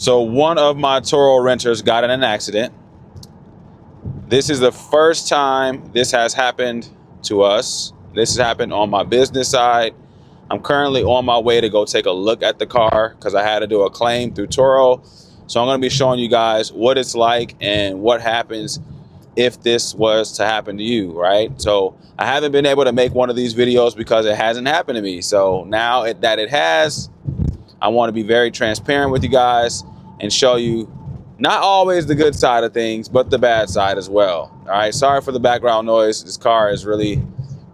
So one of my Turo renters got in an accident. This is the first time this has happened to us. This has happened on my business side. I'm currently on my way to go take a look at the car because I had to do a claim through Turo. So I'm going to be showing you guys what it's like and what happens if this was to happen to you, right? So I haven't been able to make one of these videos because it hasn't happened to me. So now that it has, I want to be very transparent with you guys and show you not always the good side of things, but the bad side as well. All right, sorry for the background noise. This car is really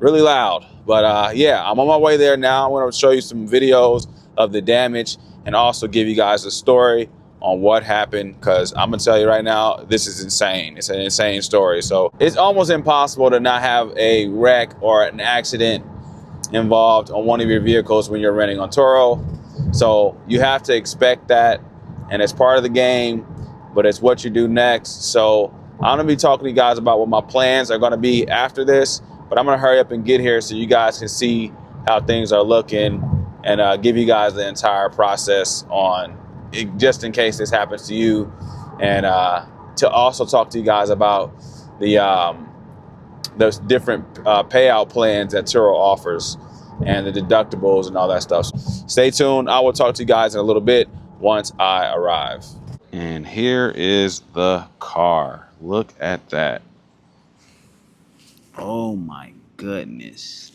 loud. But yeah, I'm on my way there now. I want to show you some videos of the damage and also give you guys a story on what happened, because I'm gonna tell you right now, this is insane. It's an insane story. So it's almost impossible to not have a wreck or an accident involved on one of your vehicles when you're renting on Turo. So you have to expect that, and it's part of the game, but it's what you do next. So I'm gonna be talking to you guys about what my plans are gonna be after this, but I'm gonna hurry up and get here so you guys can see how things are looking and give you guys the entire process on it, just in case this happens to you, and to also talk to you guys about those different payout plans that Turo offers and the deductibles and all that stuff. Stay tuned. I will talk to you guys in a little bit once I arrive. And here is the car. Look at that. Oh my goodness.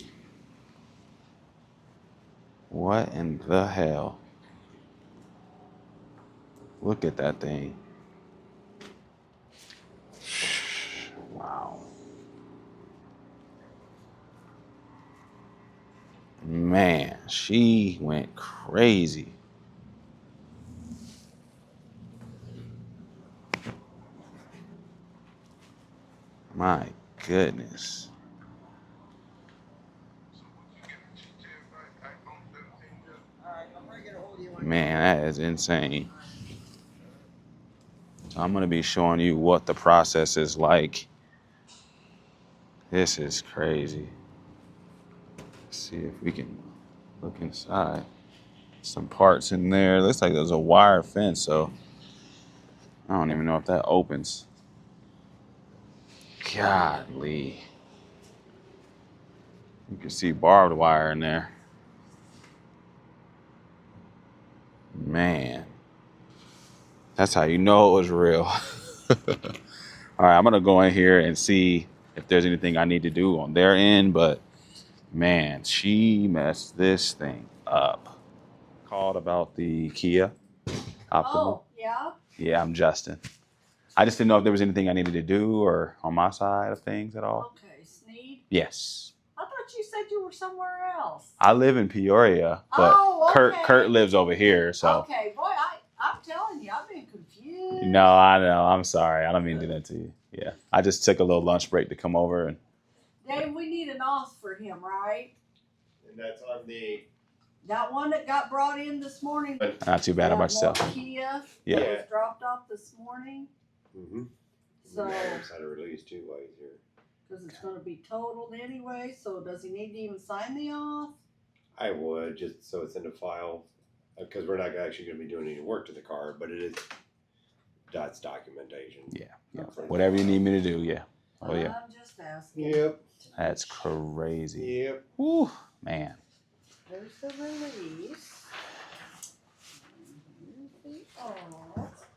What in the hell? Look at that thing. Wow. Man, she went crazy. My goodness. Man, that is insane. So I'm going to be showing you what the process is like. This is crazy. Let's see if we can look inside. Some parts in there. Looks like there's a wire fence, so I don't even know if that opens. Golly. You can see barbed wire in there. Man. That's how you know it was real. All right, I'm going to go in here and see if there's anything I need to do on their end, but man, she messed this thing up. Called about the Kia Optima. Oh, yeah? Yeah, I'm Justin. I just didn't know if there was anything I needed to do or on my side of things at all. Okay, Sneed? Yes. I thought you said you were somewhere else. I live in Peoria, but okay. Kurt lives over here, so. Okay, boy, I'm telling you, I've been confused. No, I know. I'm sorry. I don't mean to do that to you. Yeah. I just took a little lunch break to come over and. Dave, we need an off for him, right? And that's on the... That one that got brought in this morning. Not too bad about yourself. Kia. Yeah. That was dropped off this morning. Mm-hmm. So. Had a release too while he's here. Because it's going to be totaled anyway, so does he need to even sign the off? I would, just so it's in the file, because we're not actually going to be doing any work to the car, but it is, that's documentation. Yeah. Yeah. Whatever you need me to do, yeah. Oh, yeah. I'm just asking. Yep. That's crazy. Yep. Whew, man. There's the release. Here's the off.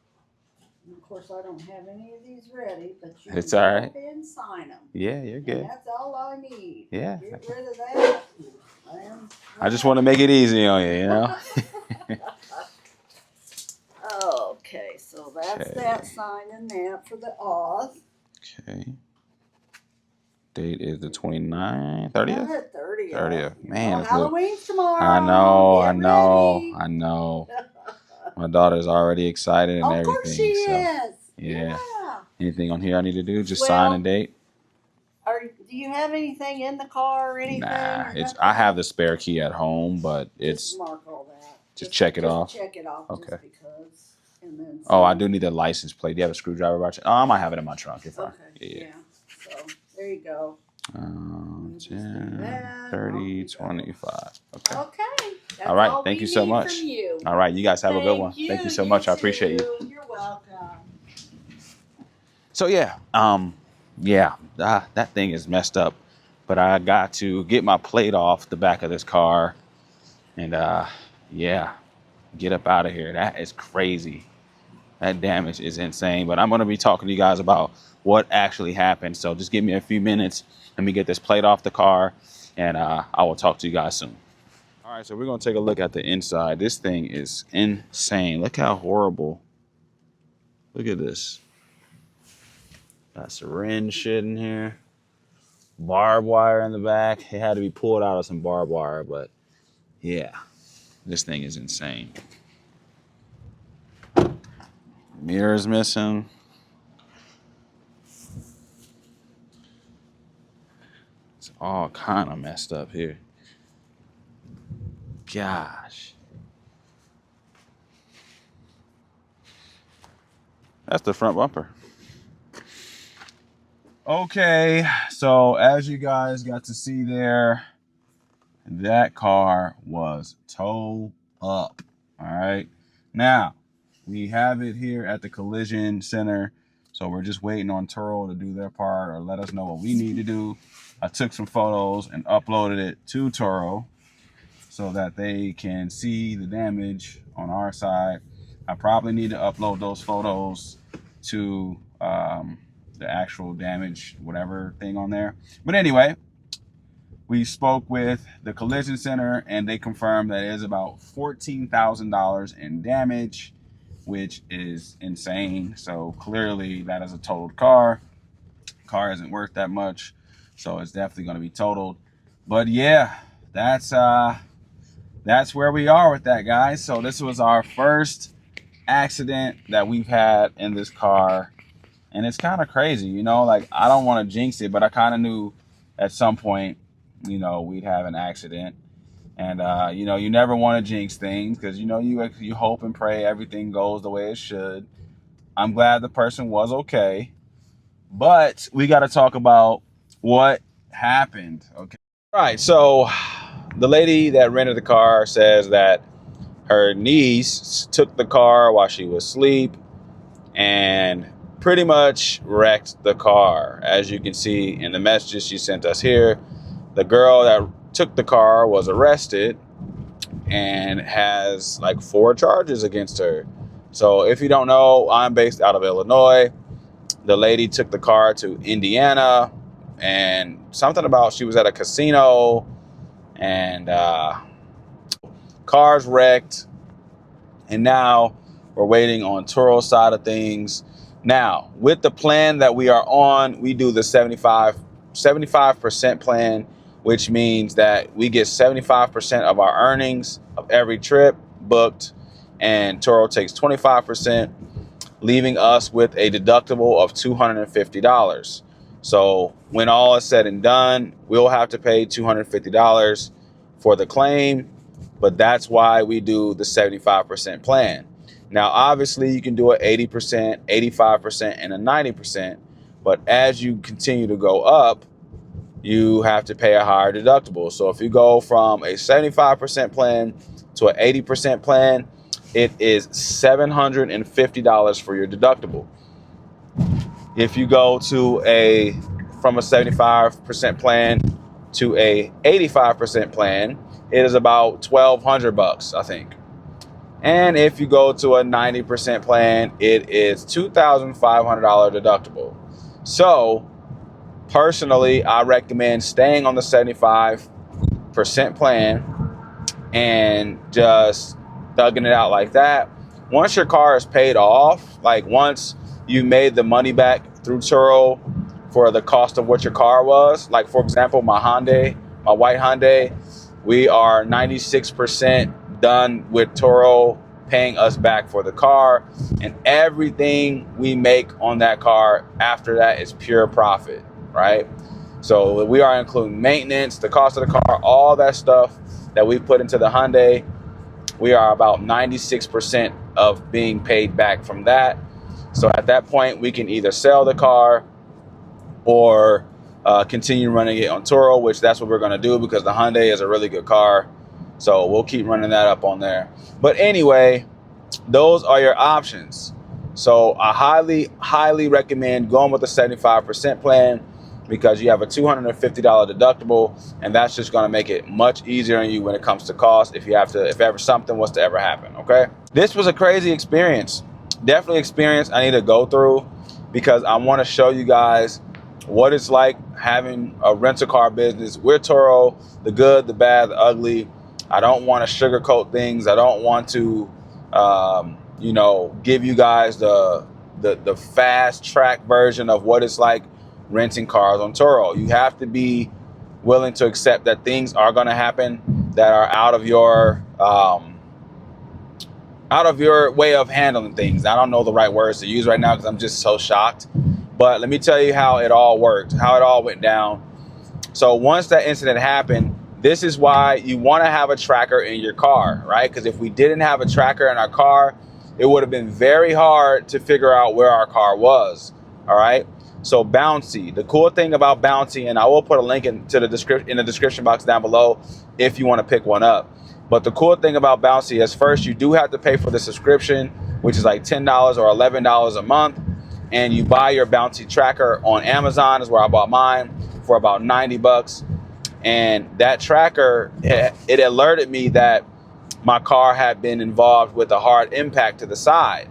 And of course, I don't have any of these ready, but you It's can all go right. ahead and sign them. Yeah, you're good. And that's all I need. Yeah. Get rid of that. I just want to make it easy on you, you know? Okay, so that's Okay. that signing that for the off. Okay. Date is the 29th, 30th? 30th. 30th. Man, Well, it's Halloween's tomorrow. I Get know. ready. I know. My daughter's already excited and Of everything. course she is. Yeah. Anything on here I need to do? Just Well, sign and date? Do you have anything in the car or anything? Nah, or it's. nothing? I have the spare key at home, but it's. Just mark all that. Just check it off? Check it off. Okay. Just because. And then. Oh, I do need a license plate. Do you have a screwdriver by chance? Oh, I might have it in my trunk. You're fine. Okay. Yeah. So there you go. 10, 30, 25. Okay. Okay. That's All right. all Thank we you so need much. from you. All right. You guys have a good one. Thank Thank you so much. I appreciate you. too. You're welcome. So yeah, that thing is messed up, but I got to get my plate off the back of this car, and yeah, get up out of here. That is crazy. That damage is insane. But I'm gonna be talking to you guys about what actually happened. So just give me a few minutes. Let me get this plate off the car, and I will talk to you guys soon. All right, so we're gonna take a look at the inside. This thing is insane. Look how horrible. Look at this. Got syringe shit in here. Barbed wire in the back. It had to be pulled out of some barbed wire, but yeah, this thing is insane. Mirror's missing. It's all kind of messed up here. Gosh. That's the front bumper. Okay, so as you guys got to see there, that car was towed up. All right. Now, we have it here at the collision center. So we're just waiting on Turo to do their part or let us know what we need to do. I took some photos and uploaded it to Turo so that they can see the damage on our side. I probably need to upload those photos to the actual damage, whatever thing on there. But anyway, we spoke with the collision center and they confirmed that it is about $14,000 in damage, which is insane. So clearly that is a totaled car. Car isn't worth that much, so it's definitely going to be totaled. But yeah, that's where we are with that, guys. So this was our first accident that we've had in this car, and it's kind of crazy, you know. Like, I don't want to jinx it, but I kind of knew at some point, you know, we'd have an accident. And you know, you never want to jinx things because, you know, you hope and pray everything goes the way it should. I'm glad the person was okay, but we got to talk about what happened. Okay. All right. So the lady that rented the car says that her niece took the car while she was asleep and pretty much wrecked the car. As you can see in the messages she sent us here, the girl that took the car was arrested and has like 4 charges against her. So if you don't know, I'm based out of Illinois. The lady took the car to Indiana, and something about she was at a casino and cars wrecked, and now we're waiting on Turo's side of things. Now, with the plan that we are on, we do the 75% plan, which means that we get 75% of our earnings of every trip booked, and Turo takes 25%, leaving us with a deductible of $250. So when all is said and done, we'll have to pay $250 for the claim, but that's why we do the 75% plan. Now, obviously, you can do it 80%, 85%, and a 90%, but as you continue to go up, you have to pay a higher deductible. So if you go from a 75% plan to an 80% plan, it is $750 for your deductible. If you go to from a 75% plan to a 85% plan, it is about $1,200, I think. And if you go to a 90% plan, it is $2,500 deductible. So personally, I recommend staying on the 75% plan and just thugging it out like that. Once your car is paid off, like once you made the money back through Turo for the cost of what your car was, like for example, my white Hyundai, we are 96% done with Turo paying us back for the car, and everything we make on that car after that is pure profit, right? So we are including maintenance, the cost of the car, all that stuff that we put into the Hyundai. We are about 96% of being paid back from that. So at that point, we can either sell the car or continue running it on Turo, which that's what we're going to do because the Hyundai is a really good car. So we'll keep running that up on there. But anyway, those are your options. So I highly recommend going with the 75% plan, because you have a $250 deductible, and that's just going to make it much easier on you when it comes to cost if ever something was to ever happen. Okay, this was a crazy experience, definitely experience I need to go through, because I want to show you guys what it's like having a rental car business with Turo, the good, the bad, the ugly. I don't want to sugarcoat things. I don't want to give you guys the fast track version of what it's like renting cars on Turo. You have to be willing to accept that things are going to happen that are out of your way of handling things. I don't know the right words to use right now because I'm just so shocked. But let me tell you how it all worked, how it all went down. So once that incident happened, this is why you want to have a tracker in your car, right? Because if we didn't have a tracker in our car, it would have been very hard to figure out where our car was, all right? So Bouncy, the cool thing about Bouncy, and I will put a link in the description box down below if you want to pick one up. But the cool thing about Bouncy is, first, you do have to pay for the subscription, which is like $10 or $11 a month. And you buy your Bouncy tracker on Amazon, is where I bought mine, for about 90 bucks. And that tracker, it alerted me that my car had been involved with a hard impact to the side.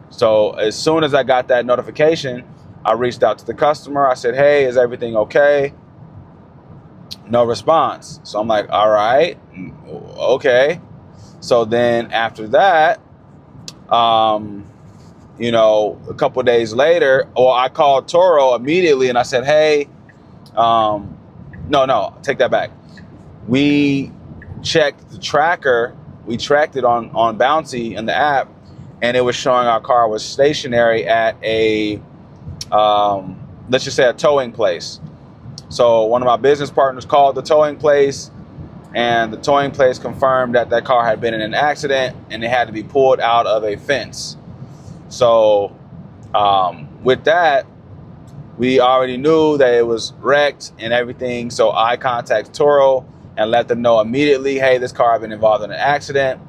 So as soon as I got that notification, I reached out to the customer. I said, hey, is everything okay? No response. So I'm like, all right, okay. So then after that, a couple of days later, I called Turo immediately and I said, hey, no, take that back. We checked the tracker. We tracked it on Bouncy in the app, and it was showing our car was stationary at a, let's just say, a towing place. So one of my business partners called the towing place, and the towing place confirmed that that car had been in an accident and it had to be pulled out of a fence. So with that, we already knew that it was wrecked and everything. So I contacted Turo and let them know immediately, hey, this car had been involved in an accident.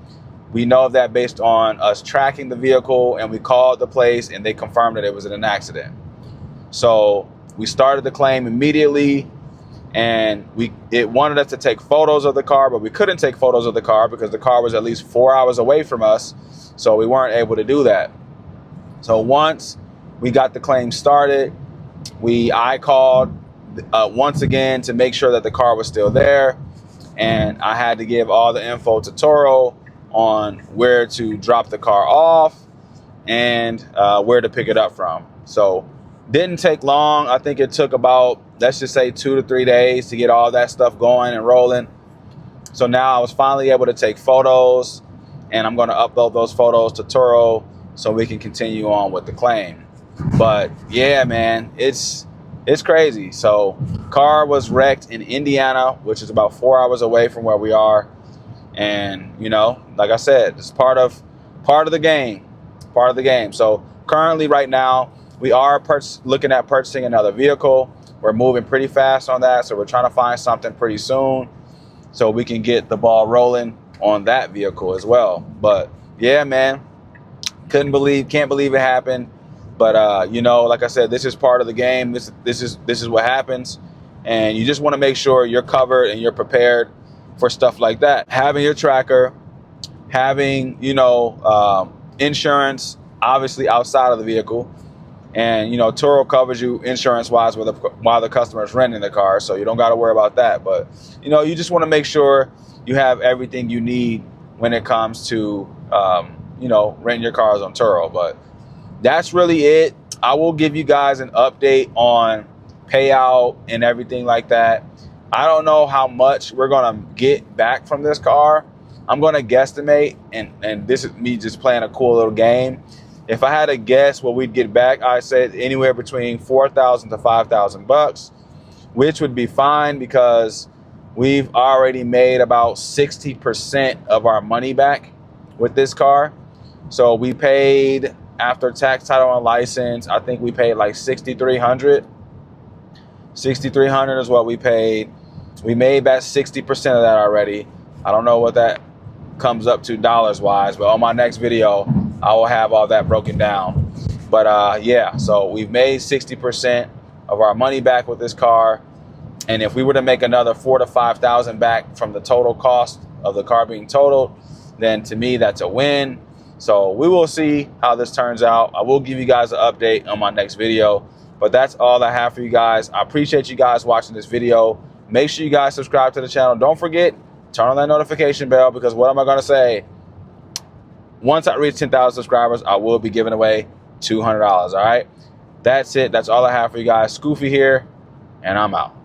We know that based on us tracking the vehicle, and we called the place and they confirmed that it was in an accident. So we started the claim immediately, and it wanted us to take photos of the car, but we couldn't take photos of the car because the car was at least 4 hours away from us. So we weren't able to do that. So once we got the claim started, I called once again to make sure that the car was still there, and I had to give all the info to Turo on where to drop the car off and where to pick it up from. So didn't take long. I think it took about, let's just say, 2 to 3 days to get all that stuff going and rolling. So now I was finally able to take photos, and I'm going to upload those photos to Turo so we can continue on with the claim. But yeah, man, it's crazy. So car was wrecked in Indiana, which is about 4 hours away from where we are. And, like I said, it's part of the game, So currently right now, we are looking at purchasing another vehicle. We're moving pretty fast on that. So we're trying to find something pretty soon so we can get the ball rolling on that vehicle as well. But yeah, man, can't believe it happened. But, like I said, this is part of the game. This is what happens. And you just want to make sure you're covered and you're prepared for stuff like that. Having your tracker, having, insurance, obviously outside of the vehicle. And, Turo covers you insurance-wise while the customer is renting the car. So you don't got to worry about that. But, you just want to make sure you have everything you need when it comes to, renting your cars on Turo. But that's really it. I will give you guys an update on payout and everything like that. I don't know how much we're going to get back from this car. I'm going to guesstimate, and this is me just playing a cool little game. If I had to guess what we'd get back, I said anywhere between $4,000 to $5,000, which would be fine because we've already made about 60% of our money back with this car. So we paid, after tax, title, and license, I think we paid like $6,300. $6,300 is what we paid. We made back 60% of that already. I don't know what that comes up to dollars wise, but on my next video, I will have all that broken down. But yeah, so we've made 60% of our money back with this car. And if we were to make another 4,000 to 5,000 back from the total cost of the car being totaled, then to me, that's a win. So we will see how this turns out. I will give you guys an update on my next video, but that's all I have for you guys. I appreciate you guys watching this video. Make sure you guys subscribe to the channel. Don't forget, turn on that notification bell, because what am I going to say? Once I reach 10,000 subscribers, I will be giving away $200. All right. That's it. That's all I have for you guys. Scoofy here, and I'm out.